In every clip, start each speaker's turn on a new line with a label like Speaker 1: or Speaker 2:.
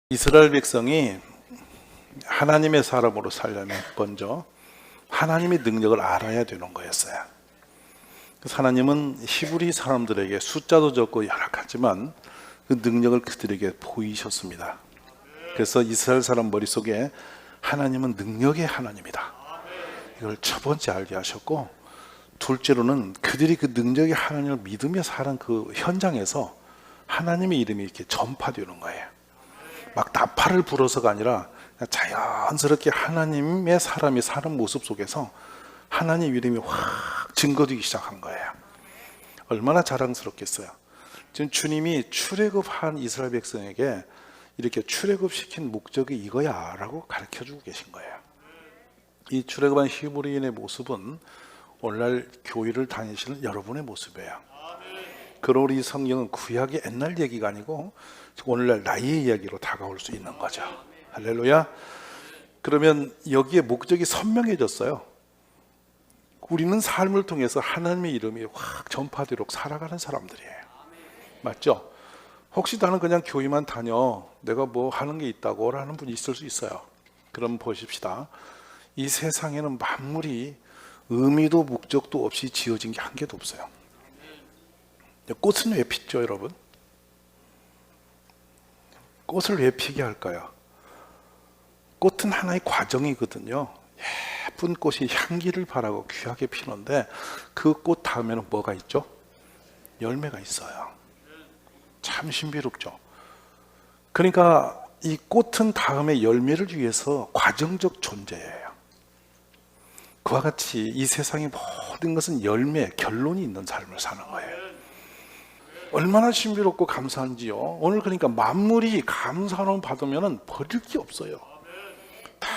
Speaker 1: 이스라엘 백성이 하나님의 사람으로 살려면 먼저 하나님의 능력을 알아야 되는 거였어요. 그래서 하나님은 히브리 사람들에게 숫자도 적고 열악하지만 그 능력을 그들에게 보이셨습니다. 그래서 이스라엘 사람 머릿속에 하나님은 능력의 하나님이다, 이걸 첫 번째 알게 하셨고, 둘째로는 그들이 그 능력의 하나님을 믿으며 사는 그 현장에서 하나님의 이름이 이렇게 전파되는 거예요. 막 나팔을 불어서가 아니라 자연스럽게 하나님의 사람이 사는 모습 속에서 하나님 이름이 확 증거되기 시작한 거예요. 얼마나 자랑스럽겠어요. 지금 주님이 출애굽한 이스라엘 백성에게 이렇게 출애굽시킨 목적이 이거야 라고 가르쳐주고 계신 거예요. 이 출애굽한 히브리인의 모습은 오늘날 교회를 다니시는 여러분의 모습이에요. 그러므로 이 성경은 구약의 옛날 얘기가 아니고 오늘날 나의 이야기로 다가올 수 있는 거죠. 할렐루야. 그러면 여기에 목적이 선명해졌어요. 우리는 삶을 통해서 하나님의 이름이 확 전파되도록 살아가는 사람들이에요. 맞죠? 혹시 나는 그냥 교회만 다녀, 내가 뭐 하는 게 있다고 라는 분이 있을 수 있어요. 그럼 보십시다. 이 세상에는 만물이 의미도 목적도 없이 지어진 게 한 개도 없어요. 꽃은 왜 피죠, 여러분? 꽃을 왜 피게 할까요? 꽃은 하나의 과정이거든요. 예쁜 꽃이 향기를 바라고 귀하게 피는데 그 꽃 다음에는 뭐가 있죠? 열매가 있어요. 참 신비롭죠. 그러니까 이 꽃은 다음에 열매를 위해서 과정적 존재예요. 그와 같이 이 세상의 모든 것은 열매, 결론이 있는 삶을 사는 거예요. 얼마나 신비롭고 감사한지요. 오늘 그러니까 만물이 감사함을 받으면 버릴 게 없어요. 다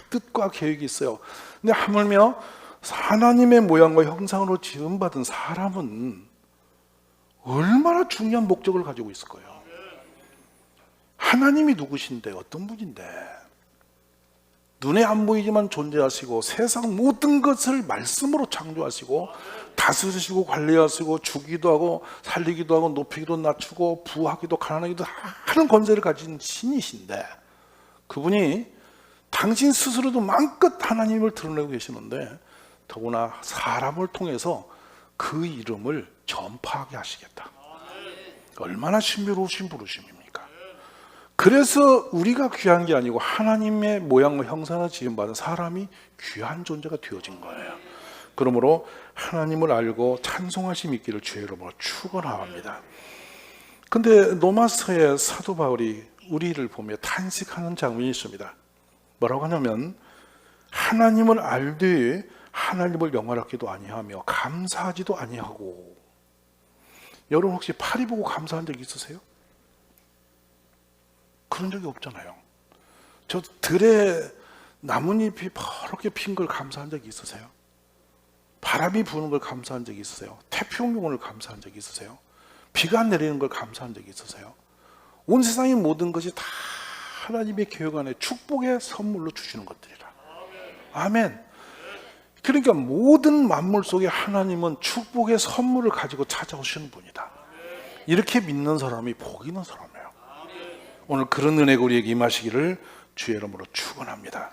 Speaker 1: 뜻과 계획이 있어요. 근데 하물며 하나님의 모양과 형상으로 지음받은 사람은 얼마나 중요한 목적을 가지고 있을 거예요. 하나님이 누구신데, 어떤 분인데, 눈에 안 보이지만 존재하시고 세상 모든 것을 말씀으로 창조하시고 다스리시고 관리하시고 주기도 하고 살리기도 하고 높이기도 낮추고 부하기도 가난하기도 하는 권세를 가진 신이신데, 그분이 당신 스스로도 마음껏 하나님을 드러내고 계시는데 더구나 사람을 통해서 그 이름을 전파하게 하시겠다. 얼마나 신비로우신 부르심입니까? 그래서 우리가 귀한 게 아니고 하나님의 모양과 형상을 지음받은 사람이 귀한 존재가 되어진 거예요. 그러므로 하나님을 알고 찬송하심 있기를 주의 이름으로 축원합니다. 근데 로마서의 사도 바울이 우리를 보며 탄식하는 장면이 있습니다. 뭐라고 하냐면, 하나님을 알되 하나님을 영화롭게도 아니하며 감사하지도 아니하고. 여러분 혹시 파리 보고 감사한 적 있으세요? 그런 적이 없잖아요. 저 들에 나뭇잎이 퍼렇게 핀 걸 감사한 적이 있으세요? 바람이 부는 걸 감사한 적이 있으세요? 태풍이 오는 걸 감사한 적이 있으세요? 비가 내리는 걸 감사한 적이 있으세요? 온 세상의 모든 것이 다 하나님의 계획 안에 축복의 선물로 주시는 것들이라. 아멘. 그러니까 모든 만물 속에 하나님은 축복의 선물을 가지고 찾아오시는 분이다. 이렇게 믿는 사람이 복 있는 사람이에요. 오늘 그런 은혜가 우리에게 임하시기를 주의 이름으로 축원합니다.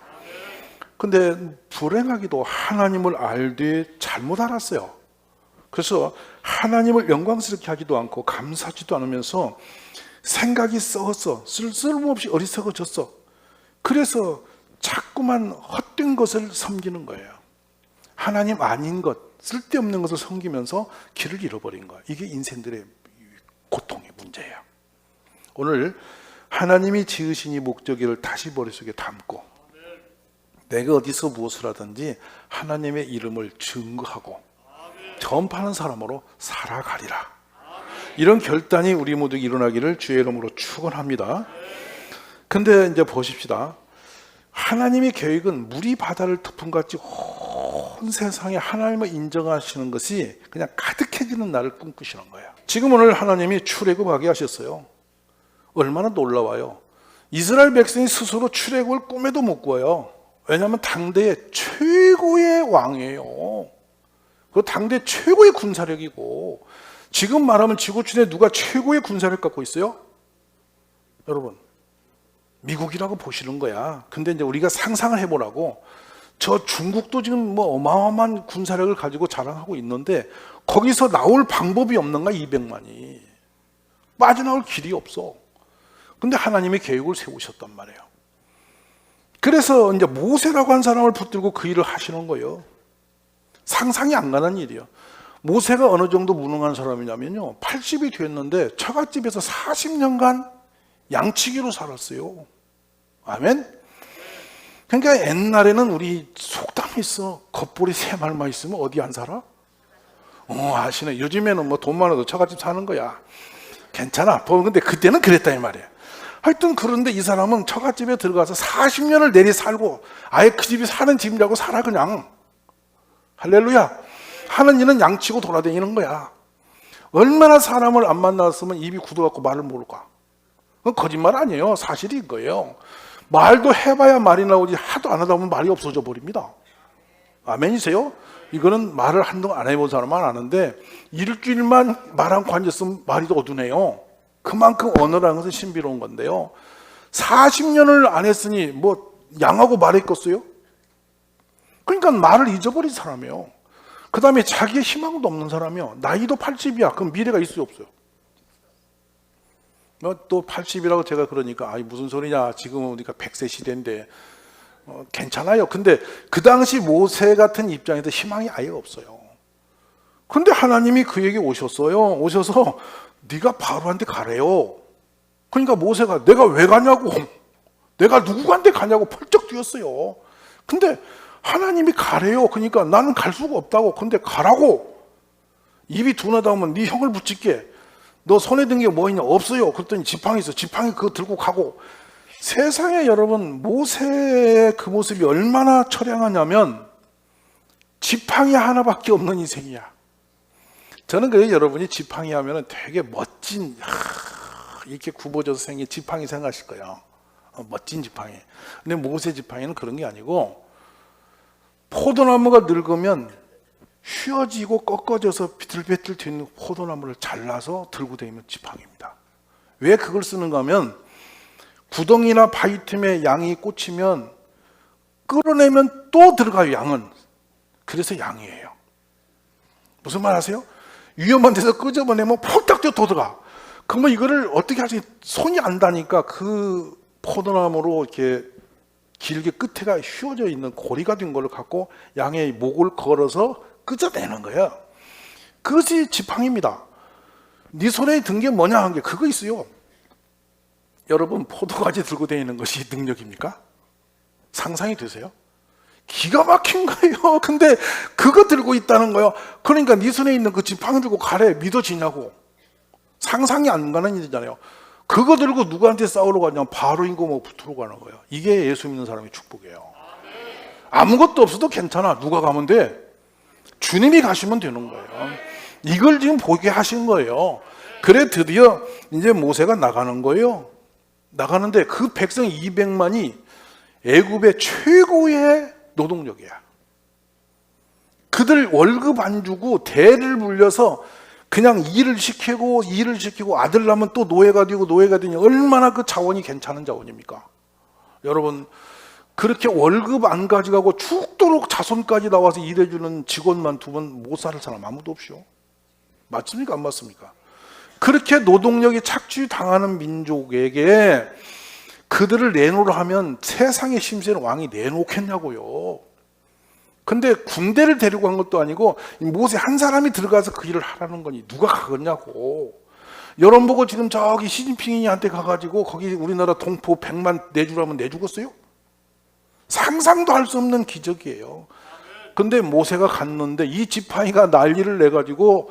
Speaker 1: 근데 불행하게도 하나님을 알되 잘못 알았어요. 그래서 하나님을 영광스럽게 하지도 않고 감사하지도 않으면서 생각이 썩었어. 쓸모없이 어리석어졌어. 그래서 자꾸만 헛된 것을 섬기는 거예요. 하나님 아닌 것, 쓸데없는 것을 섬기면서 길을 잃어버린 거예요. 이게 인생들의 고통의 문제예요. 오늘 하나님이 지으신 이 목적을 다시 머릿속에 담고 내가 어디서 무엇을 하든지 하나님의 이름을 증거하고 전파하는 사람으로 살아가리라. 이런 결단이 우리 모두 일어나기를 주의 이름으로 축원합니다. 근데 이제 보십시다. 하나님의 계획은 물이 바다를 덮음같이 온 세상에 하나님을 인정하시는 것이 그냥 가득해지는 날을 꿈꾸시는 거예요. 지금 오늘 하나님이 출애굽하게 하셨어요. 얼마나 놀라워요. 이스라엘 백성이 스스로 출애굽을 꿈에도 못 꾸어요. 왜냐하면 당대의 최고의 왕이에요. 그 당대 최고의 군사력이고, 지금 말하면 지구촌에 누가 최고의 군사력 갖고 있어요? 여러분, 미국이라고 보시는 거야. 근데 이제 우리가 상상을 해보라고. 저 중국도 지금 뭐 어마어마한 군사력을 가지고 자랑하고 있는데 거기서 나올 방법이 없는가? 200만이 빠져나올 길이 없어. 근데 하나님의 계획을 세우셨단 말이에요. 그래서 이제 모세라고 한 사람을 붙들고 그 일을 하시는 거예요. 상상이 안 가는 일이에요. 모세가 어느 정도 무능한 사람이냐면요, 80이 됐는데 처갓집에서 40년간 양치기로 살았어요. 아멘? 그러니까 옛날에는 우리 속담이 있어. 겉볼이 새 말만 있으면 어디 안 살아? 아시네. 요즘에는 뭐 돈 많아도 처갓집 사는 거야. 괜찮아. 근데 그때는 그랬다 이 말이에요. 하여튼 그런데 이 사람은 처갓집에 들어가서 40년을 내리 살고 아예 그 집이 사는 집이라고 살아 그냥. 할렐루야. 하는 일은 양치고 돌아다니는 거야. 얼마나 사람을 안 만났으면 입이 굳어갖고 말을 모를까. 그건 거짓말 아니에요. 사실인 거예요. 말도 해봐야 말이 나오지 하도 안 하다 보면 말이 없어져 버립니다. 아멘이세요? 이거는 말을 한동안 안 해본 사람은 아는데 일주일만 말 않고 앉았으면 말이 어두네요. 그만큼 언어라는 것은 신비로운 건데요. 40년을 안 했으니 뭐 양하고 말했겠어요? 그러니까 말을 잊어버린 사람이에요. 그 다음에 자기의 희망도 없는 사람이요. 나이도 80이야. 그럼 미래가 있을 수 없어요. 또 80이라고 제가 그러니까 무슨 소리냐. 지금은 우리가 100세 시대인데 괜찮아요. 근데 그 당시 모세 같은 입장에서 희망이 아예 없어요. 근데 하나님이 그에게 오셨어요. 오셔서 네가 바로한테 가래요. 그러니까 모세가 내가 왜 가냐고, 내가 누구한테 가냐고 펄쩍 뛰었어요. 근데 하나님이 가래요. 그러니까 나는 갈 수가 없다고. 근데 가라고. 입이 둔하다 하면 네 형을 붙일게. 너 손에 든 게 뭐 있냐? 없어요. 그랬더니 지팡이 있어. 지팡이 그거 들고 가고. 세상에 여러분, 모세의 그 모습이 얼마나 처량하냐면 지팡이 하나밖에 없는 인생이야. 저는 그래요. 여러분이 지팡이 하면 되게 멋진, 이렇게 굽어져서 생긴 지팡이 생각하실 거예요. 멋진 지팡이. 근데 모세 지팡이는 그런 게 아니고 포도나무가 늙으면 휘어지고 꺾어져서 비틀비틀 튀는 포도나무를 잘라서 들고 다니는 지팡이입니다. 왜 그걸 쓰는가 하면 구덩이나 바위 틈에 양이 꽂히면 끌어내면 또 들어가요, 양은. 그래서 양이에요. 무슨 말 아세요? 위험한 데서 끄집어내면 폴딱 뛰어 들어가. 그러면 이거를 어떻게 하지? 손이 안 닿으니까 그 포도나무로 이렇게 길게 끝에가 휘어져 있는 고리가 된 걸 갖고 양의 목을 걸어서 끄집어내는 거예요. 그것이 지팡이입니다. 네 손에 든 게 뭐냐 한 게 그거 있어요. 여러분, 포도가지 들고 다니는 것이 능력입니까? 상상이 되세요? 기가 막힌 거예요. 근데 그거 들고 있다는 거예요. 그러니까 네 손에 있는 그 지팡이 들고 가래. 믿어지냐고. 상상이 안 가는 일이잖아요. 그거 들고 누구한테 싸우러 가냐면 바로 인고 붙으러 가는 거예요. 이게 예수 믿는 사람의 축복이에요. 아무것도 없어도 괜찮아. 누가 가면 돼? 주님이 가시면 되는 거예요. 이걸 지금 보게 하신 거예요. 그래 드디어 이제 모세가 나가는 거예요. 나가는데 그 백성 200만이 애굽의 최고의 노동력이야. 그들 월급 안 주고 대를 물려서 그냥 일을 시키고 아들 낳으면 또 노예가 되고 노예가 되니 얼마나 그 자원이 괜찮은 자원입니까? 여러분, 그렇게 월급 안 가져가고 죽도록 자손까지 나와서 일해주는 직원만 두면 못 살 사람 아무도 없죠. 맞습니까? 안 맞습니까? 그렇게 노동력이 착취당하는 민족에게 그들을 내놓으라 하면 세상의 심세는 왕이 내놓겠냐고요. 근데 군대를 데리고 간 것도 아니고 모세 한 사람이 들어가서 그 일을 하라는 거니 누가 가겠냐고. 여러분 보고 지금 저기 시진핑이한테 가가지고 거기 우리나라 동포 100만 내주라면 내주겠어요? 상상도 할 수 없는 기적이에요. 근데 모세가 갔는데 이 지팡이가 난리를 내가지고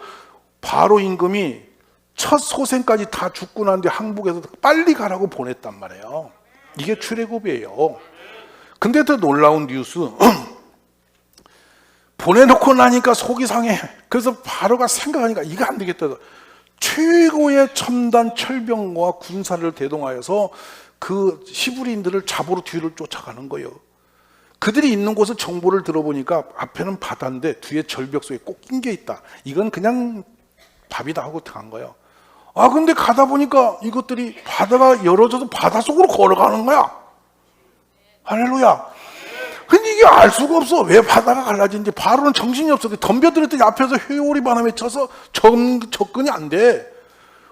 Speaker 1: 바로 임금이 첫 소생까지 다 죽고 난 뒤에 항복해서 빨리 가라고 보냈단 말이에요. 이게 출애굽이에요. 근데 더 놀라운 뉴스, 보내놓고 나니까 속이 상해. 그래서 바로가 생각하니까 이거 안 되겠다. 최고의 첨단 철병과 군사를 대동하여서 그 히브리인들을 잡으러 뒤를 쫓아가는 거예요. 그들이 있는 곳을 정보를 들어보니까 앞에는 바다인데 뒤에 절벽 속에 꼭 낀 게 있다. 이건 그냥 밥이다 하고 간 거예요. 근데 가다 보니까 이것들이 바다가 열어져서 바다 속으로 걸어가는 거야. 할렐루야. 근데 이게 알 수가 없어. 왜 바다가 갈라진지. 바로는 정신이 없어. 덤벼들었더니 앞에서 회오리 바람에 쳐서 접근이 안 돼.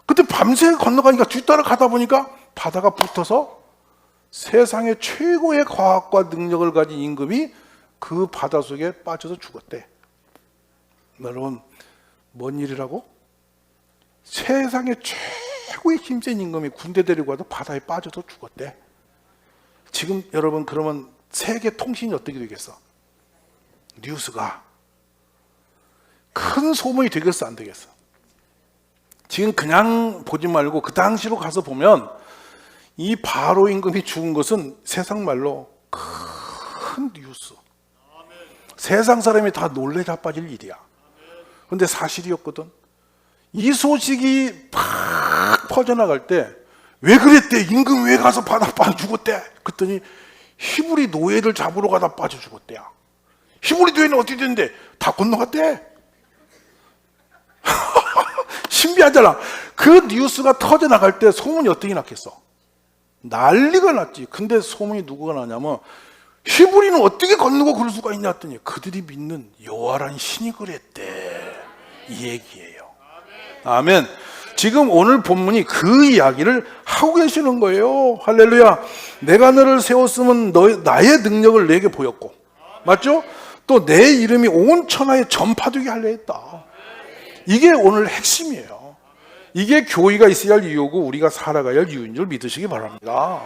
Speaker 1: 그때 밤새 건너가니까 뒤따라 가다 보니까 바다가 붙어서 세상의 최고의 과학과 능력을 가진 임금이 그 바다 속에 빠져서 죽었대. 여러분, 뭔 일이라고? 세상의 최고의 힘센 임금이 군대 데리고 가서 바다에 빠져서 죽었대. 지금 여러분, 그러면 세계 통신이 어떻게 되겠어? 뉴스가 큰 소문이 되겠어, 안 되겠어? 지금 그냥 보지 말고 그 당시로 가서 보면 이 바로 임금이 죽은 것은 세상 말로 큰 뉴스. 세상 사람이 다 놀래 자빠질 일이야. 그런데 사실이었거든. 이 소식이 팍 퍼져나갈 때 왜 그랬대? 임금 왜 가서 바다 빠져 죽었대? 그랬더니 히브리 노예들 잡으러 가다 빠져 죽었대야. 히브리 노예는 어떻게 됐는데? 다 건너갔대. 신비하잖아. 그 뉴스가 터져나갈 때 소문이 어떻게 났겠어? 난리가 났지. 근데 소문이 누구가 나냐면 히브리는 어떻게 건너고 그럴 수가 있냐 했더니 그들이 믿는 여호와라는 신이 그랬대. 이 얘기예요. 아멘. 지금 오늘 본문이 그 이야기를 하고 계시는 거예요. 할렐루야. 내가 너를 세웠으면 나의 능력을 내게 보였고, 맞죠? 또 내 이름이 온 천하에 전파되게 하려 했다. 이게 오늘 핵심이에요. 이게 교회가 있어야 할 이유고 우리가 살아가야 할 이유인 줄 믿으시기 바랍니다.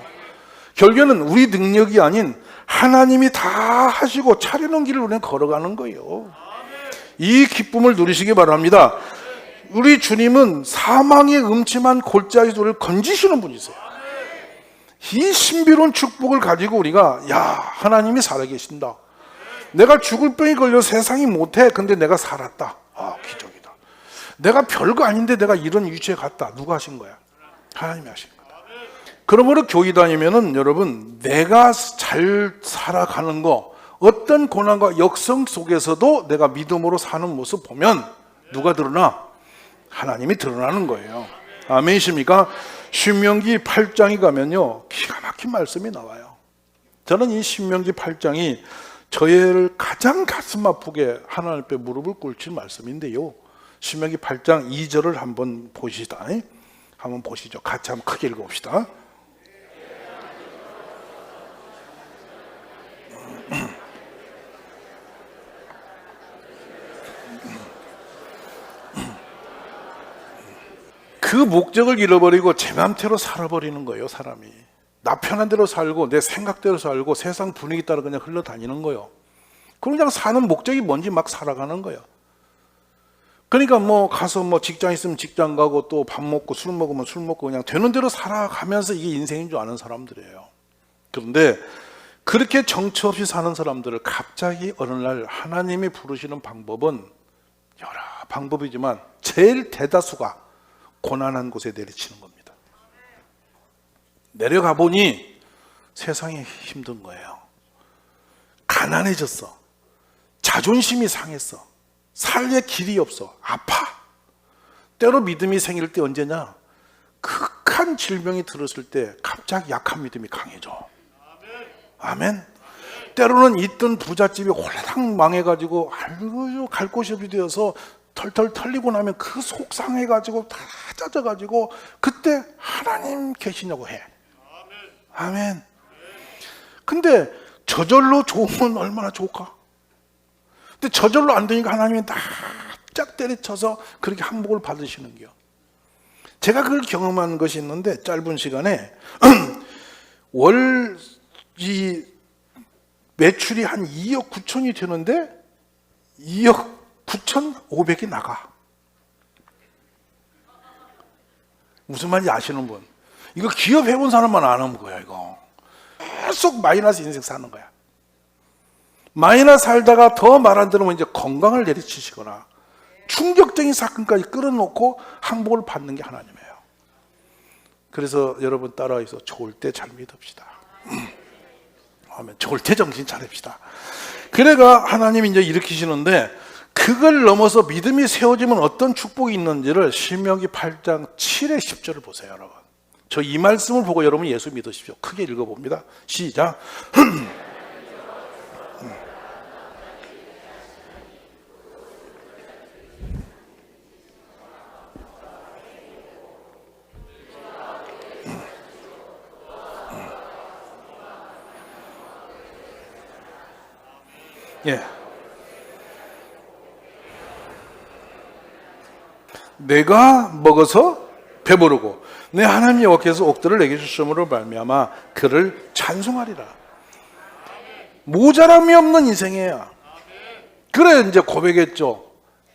Speaker 1: 결국에는 우리 능력이 아닌 하나님이 다 하시고 차려놓은 길을 우리는 걸어가는 거예요. 이 기쁨을 누리시기 바랍니다. 우리 주님은 사망의 음침한 골짜기 돌을 건지시는 분이세요. 이 신비로운 축복을 가지고 우리가 하나님이 살아계신다. 내가 죽을 병이 걸려 세상이 못해. 근데 내가 살았다. 기적이다. 내가 별거 아닌데 내가 이런 위치에 갔다. 누가 하신 거야? 하나님이 하신 거다. 그러므로 교회 다니면은 여러분, 내가 잘 살아가는 거, 어떤 고난과 역성 속에서도 내가 믿음으로 사는 모습 보면 누가 드러나? 하나님이 드러나는 거예요. 아멘이십니까? 신명기 8장에 가면요, 기가 막힌 말씀이 나와요. 저는 이 신명기 8장이 저희를 가장 가슴 아프게 하나님 앞에 무릎을 꿇친 말씀인데요. 신명기 8장 2절을 한번 보시다. 한번 보시죠. 같이 한번 크게 읽어봅시다. 그 목적을 잃어버리고 제 맘대로 살아버리는 거예요. 사람이 나 편한 대로 살고 내 생각대로 살고 세상 분위기 따라 그냥 흘러다니는 거예요. 그냥 사는 목적이 뭔지 막 살아가는 거예요. 그러니까 가서 직장 있으면 직장 가고 또 밥 먹고 술 먹으면 술 먹고 그냥 되는 대로 살아가면서 이게 인생인 줄 아는 사람들이에요. 그런데 그렇게 정처 없이 사는 사람들을 갑자기 어느 날 하나님이 부르시는 방법은 여러 방법이지만 제일 대다수가 고난한 곳에 내리치는 겁니다. 내려가 보니 세상이 힘든 거예요. 가난해졌어. 자존심이 상했어. 살에 길이 없어. 아파. 때로 믿음이 생길 때 언제냐? 극한 질병이 들었을 때 갑자기 약한 믿음이 강해져. 아멘. 때로는 있던 부잣집이 홀라당 망해가지고 갈 곳이 없이 되어서 털털 털리고 나면 그 속상해가지고 다 짜져가지고 그때 하나님 계시냐고 해. 아멘. 근데 저절로 좋으면 얼마나 좋을까? 근데 저절로 안 되니까 하나님이 딱 때려쳐서 그렇게 항복을 받으시는 거예요. 제가 그걸 경험한 것이 있는데 짧은 시간에 월 이 매출이 한 2억 9천이 되는데 2억 9,500이 나가. 무슨 말인지 아시는 분? 이거 기업 해본 사람만 아는 거야. 이거 계속 마이너스 인생 사는 거야. 마이너스 살다가 더 말 안 들으면 이제 건강을 내리치시거나 충격적인 사건까지 끌어놓고 항복을 받는 게 하나님이에요. 그래서 여러분 따라해서 좋을 때 잘 믿읍시다. 하면 좋을 때 정신 차립시다. 그래가 하나님이 이제 일으키시는데 그걸 넘어서 믿음이 세워지면 어떤 축복이 있는지를 신명기 8장 7의 10절을 보세요, 여러분. 저 이 말씀을 보고 여러분 예수 믿으십시오. 크게 읽어봅니다. 시작. 예. 내가 먹어서 배부르고 내 하나님 여호와께서 옥들을 내게 주심으로 말미암아 그를 찬송하리라. 모자람이 없는 인생이에요. 그래 이제 고백했죠.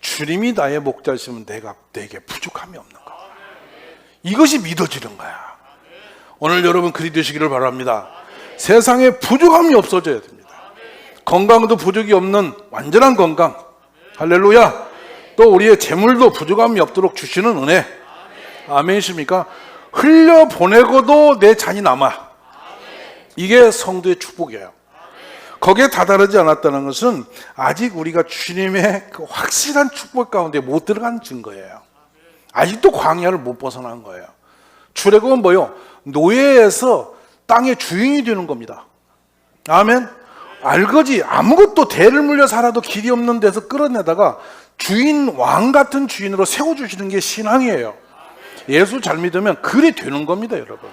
Speaker 1: 주님이 나의 목자시면 내게 부족함이 없는 거야. 이것이 믿어지는 거야. 오늘 여러분 그리 되시기를 바랍니다. 세상에 부족함이 없어져야 됩니다. 건강도 부족이 없는 완전한 건강. 할렐루야. 또 우리의 재물도 부족함이 없도록 주시는 은혜. 아멘이십니까? 흘려보내고도 내 잔이 남아. 이게 성도의 축복이에요. 거기에 다다르지 않았다는 것은 아직 우리가 주님의 그 확실한 축복 가운데 못 들어간 증거예요. 아직도 광야를 못 벗어난 거예요. 출애굽은 뭐요? 노예에서 땅의 주인이 되는 겁니다. 아멘. 알거지 아무것도 대를 물려 살아도 길이 없는 데서 끌어내다가 주인, 왕 같은 주인으로 세워주시는 게 신앙이에요. 예수 잘 믿으면 그리 되는 겁니다, 여러분.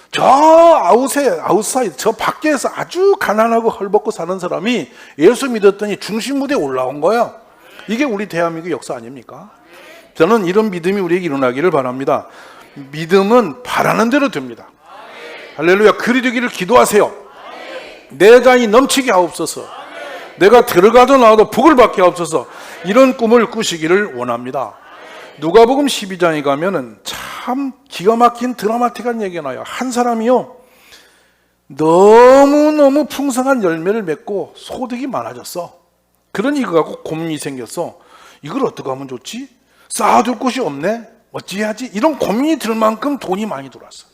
Speaker 1: 저 아웃사이드, 저 밖에서 아주 가난하고 헐벗고 사는 사람이 예수 믿었더니 중심 무대에 올라온 거예요. 이게 우리 대한민국 역사 아닙니까? 저는 이런 믿음이 우리에게 일어나기를 바랍니다. 믿음은 바라는 대로 됩니다. 할렐루야. 그리 되기를 기도하세요. 내 잔이 넘치게 하옵소서. 내가 들어가도 나와도 복을 받게 하옵소서. 이런 꿈을 꾸시기를 원합니다. 누가복음 12장에 가면은 참 기가 막힌 드라마틱한 얘기가 나요. 한 사람이요, 너무너무 풍성한 열매를 맺고 소득이 많아졌어. 그러니 이거 갖고 고민이 생겼어. 이걸 어떻게 하면 좋지? 쌓아둘 곳이 없네? 어찌해야지? 이런 고민이 들 만큼 돈이 많이 들어왔어.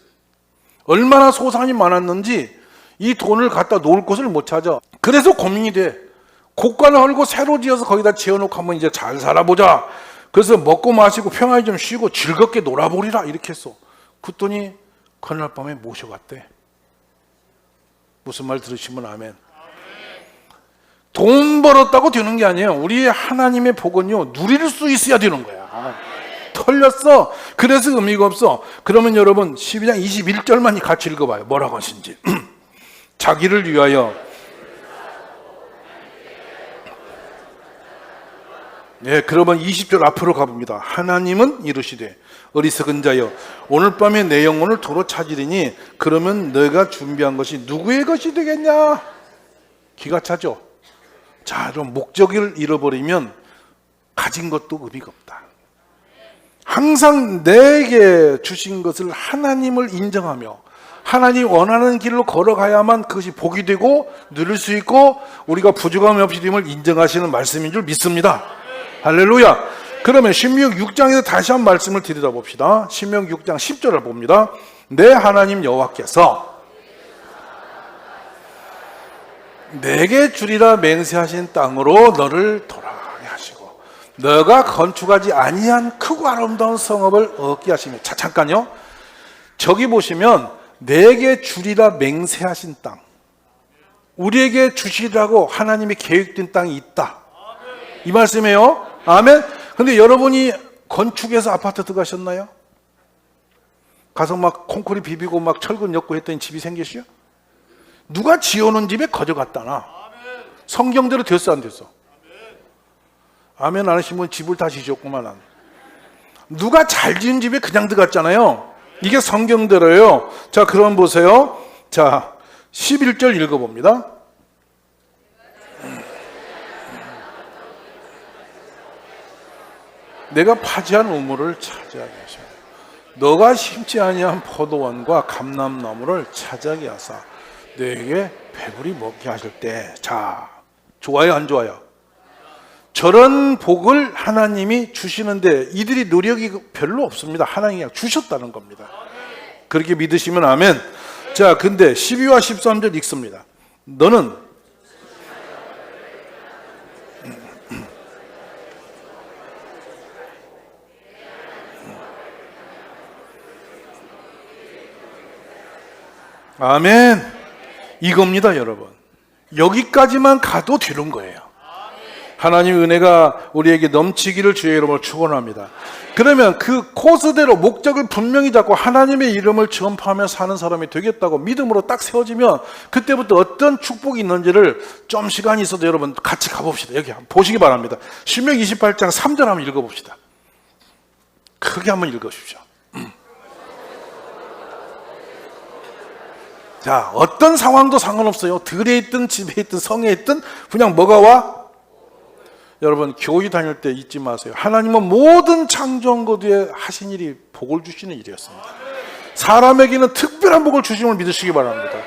Speaker 1: 얼마나 소산이 많았는지 이 돈을 갖다 놓을 곳을 못 찾아. 그래서 고민이 돼. 고가를 헐고 새로 지어서 거기다 지어놓고 한번 이제 잘 살아보자. 그래서 먹고 마시고 평안히 좀 쉬고 즐겁게 놀아보리라 이렇게 했어. 그랬더니 그날 밤에 모셔갔대. 무슨 말 들으시면 아멘. 돈 벌었다고 되는 게 아니에요. 우리 하나님의 복은요, 누릴 수 있어야 되는 거야. 털렸어. 그래서 의미가 없어. 그러면 여러분 12장 21절만 같이 읽어봐요. 뭐라고 하신지. 자기를 위하여 그러면 20절 앞으로 가봅니다. 하나님은 이르시되 어리석은 자여 오늘 밤에 내 영혼을 도로 찾으리니 그러면 너가 준비한 것이 누구의 것이 되겠냐? 기가 차죠. 자, 그럼 목적을 잃어버리면 가진 것도 의미가 없다. 항상 내게 주신 것을 하나님을 인정하며 하나님 원하는 길로 걸어가야만 그것이 복이 되고 누릴 수 있고 우리가 부족함이 없이 됨을 인정하시는 말씀인 줄 믿습니다. 할렐루야. 그러면 신명기 6장에서 다시 한 말씀을 들여다봅시다. 신명기 6장 10절을 봅니다. 내 하나님 여호와께서 내게 주리라 맹세하신 땅으로 너를 돌아가게 하시고 너가 건축하지 아니한 크고 아름다운 성읍을 얻게 하시며. 자, 잠깐요. 저기 보시면 내게 주리라 맹세하신 땅, 우리에게 주시라고 하나님이 계획된 땅이 있다, 이 말씀이에요. 아멘. 근데 여러분이 건축해서 아파트 들어가셨나요? 가서 막 콘크리트 비비고 막 철근 엮고 했더니 집이 생겼어요? 누가 지어놓은 집에 거저갔다나? 성경대로 됐어 안 됐어? 아멘 안 하신 분 집을 다 지셨구만. 누가 잘 지은 집에 그냥 들어갔잖아요. 이게 성경대로예요. 자, 그럼 보세요. 자, 11절 읽어봅니다. 내가 파지한 우물을 차지하게 하시고 너가 심지 아니한 포도원과 감람나무를 차지하게 하사 너에게 배불리 먹게 하실 때. 자, 좋아요 안 좋아요? 저런 복을 하나님이 주시는데 이들이 노력이 별로 없습니다. 하나님이 주셨다는 겁니다. 그렇게 믿으시면 아멘. 자, 근데 12와 13절 읽습니다. 너는 아멘. 이겁니다, 여러분. 여기까지만 가도 되는 거예요. 하나님의 은혜가 우리에게 넘치기를 주의 이름으로 축원합니다. 그러면 그 코스대로 목적을 분명히 잡고 하나님의 이름을 전파하며 사는 사람이 되겠다고 믿음으로 딱 세워지면 그때부터 어떤 축복이 있는지를 좀 시간이 있어도 여러분 같이 가봅시다. 여기 한번 보시기 바랍니다. 신명기 28장 3절 한번 읽어봅시다. 크게 한번 읽어주십시오. 자, 어떤 상황도 상관없어요. 들에 있든 집에 있든 성에 있든 그냥 뭐가 와? 여러분 교회 다닐 때 잊지 마세요. 하나님은 모든 창조한 것 위에 하신 일이 복을 주시는 일이었습니다. 사람에게는 특별한 복을 주심을 믿으시기 바랍니다.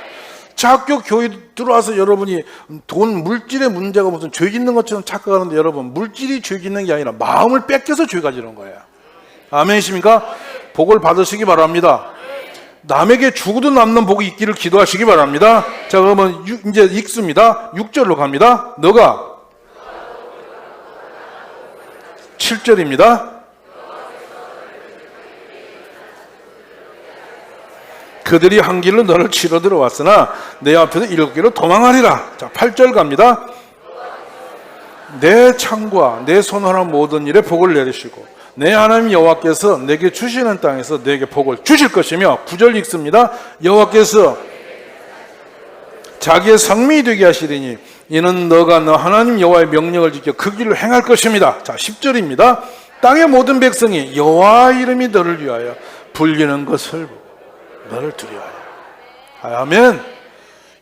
Speaker 1: 자꾸 교회 들어와서 여러분이 돈 물질의 문제가 무슨 죄 짓는 것처럼 착각하는데 여러분 물질이 죄 짓는 게 아니라 마음을 뺏겨서 죄가 지는 거예요. 아멘이십니까? 복을 받으시기 바랍니다. 남에게 주고도 남는 복이 있기를 기도하시기 바랍니다. 자, 그러면 이제 읽습니다. 6절로 갑니다. 너가 7절입니다. 그들이 한 길로 너를 치러 들어왔으나 내 앞에서 7길로 도망하리라. 자, 8절 갑니다. 내 창과 내 손하는 모든 일에 복을 내리시고 내 하나님 여호와께서 내게 주시는 땅에서 내게 복을 주실 것이며 9절 읽습니다. 여호와께서 자기의 성민이 되게 하시리니 이는 너가 너 하나님 여호와의 명령을 지켜 그 길로 행할 것입니다. 자, 10절입니다. 땅의 모든 백성이 여호와 이름이 너를 위하여 불리는 것을 보고 너를 두려워하여. 아멘.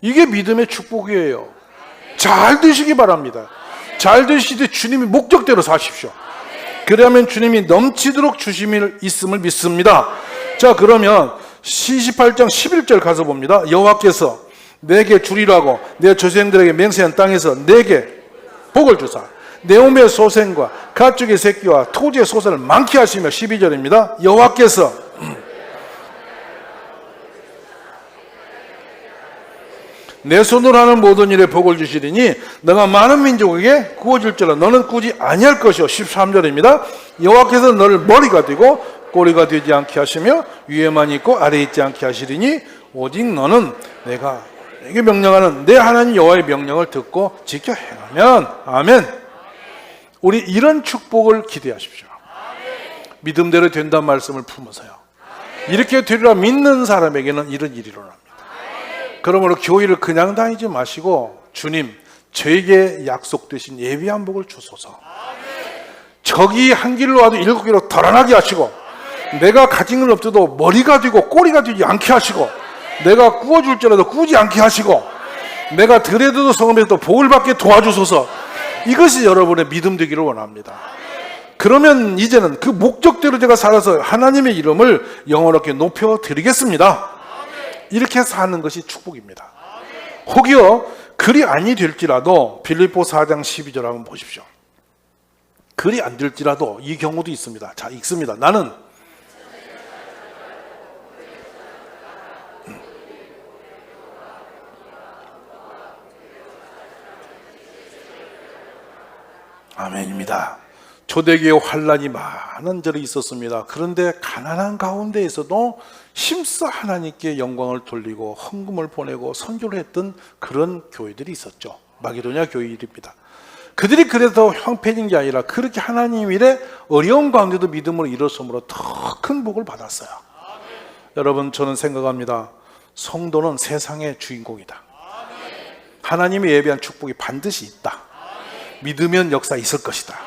Speaker 1: 이게 믿음의 축복이에요. 잘 되시기 바랍니다. 잘 되시되 주님이 목적대로 사십시오. 그러면 주님이 넘치도록 주심이 있음을 믿습니다. 자, 그러면 28장 11절 가서 봅니다. 여호와께서 내게 주리라고 내 조상들에게 맹세한 땅에서 내게 복을 주사 내 몸의 소생과 가축의 새끼와 토지의 소산을 많게 하시며 12절입니다. 여호와께서 내 손으로 하는 모든 일에 복을 주시리니 너가 많은 민족에게 구워줄지라 너는 꾸지 아니할 것이요. 13절입니다. 여호와께서 너를 머리가 되고 꼬리가 되지 않게 하시며 위에만 있고 아래에 있지 않게 하시리니 오직 너는 내가 내게 명령하는 내 하나님 여호와의 명령을 듣고 지켜 행하면. 아멘. 우리 이런 축복을 기대하십시오. 믿음대로 된다는 말씀을 품으세요. 이렇게 되리라 믿는 사람에게는 이런 일이 일어납니다. 그러므로 교회를 그냥 다니지 마시고 주님 저에게 약속되신 예비한 복을 주소서. 저기 한 길로 와도 7길로 덜어나게 하시고 내가 가진 건 없어도 머리가 되고 꼬리가 되지 않게 하시고 내가 구워줄지라도 구우지 않게 하시고 내가 들에도 성읍에도 복을 받게 도와주소서. 이것이 여러분의 믿음 되기를 원합니다. 그러면 이제는 그 목적대로 제가 살아서 하나님의 이름을 영원하게 높여드리겠습니다. 이렇게 사는 것이 축복입니다. 혹여 그리 아니 될지라도 빌립보 4장 12절 한번 보십시오. 그리 안 될지라도 이 경우도 있습니다. 자, 읽습니다. 나는 아멘입니다. 초대교회 환란이 많은 절이 있었습니다. 그런데 가난한 가운데에서도 힘써 하나님께 영광을 돌리고 헌금을 보내고 선교를 했던 그런 교회들이 있었죠. 마게도냐 교회입니다. 그들이 그래서 형편인 게 아니라 그렇게 하나님 일에 어려운 가운데도 믿음으로 일어섬으로 더 큰 복을 받았어요. 여러분, 저는 생각합니다. 성도는 세상의 주인공이다. 하나님이 예비한 축복이 반드시 있다. 믿으면 역사 있을 것이다.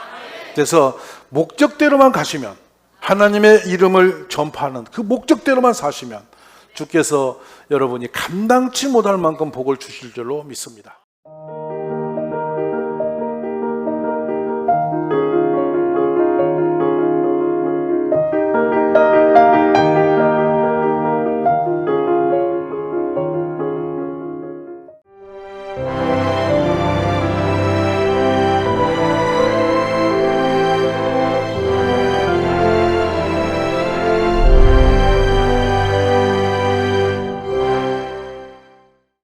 Speaker 1: 그래서 목적대로만 가시면, 하나님의 이름을 전파하는 그 목적대로만 사시면 주께서 여러분이 감당치 못할 만큼 복을 주실 줄로 믿습니다.